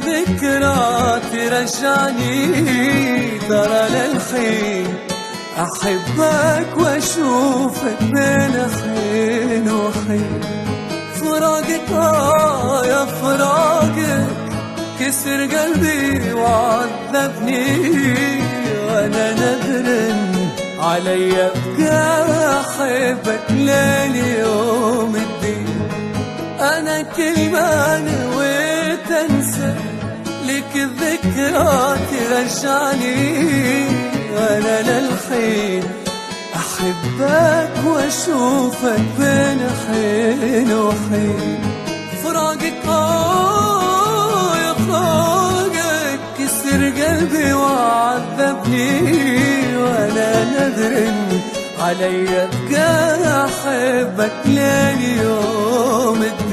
الذكرى ترجعني ترى للحين أحبك وأشوفك بين حين وحين. فراقك يا فراقك كسر قلبي وعذبني، وأنا نذر علي أبقى أحبك ليل يوم الدين. أنا كل ما نويت أنسى لك الذكرى ترجعني، أنا للحين أحبك وأشوفك بين حين وحين. فراقك يا فراقك كسر قلبي وعذبني، وأنا نذر علي أبقى أحبك ليل يوم الدين.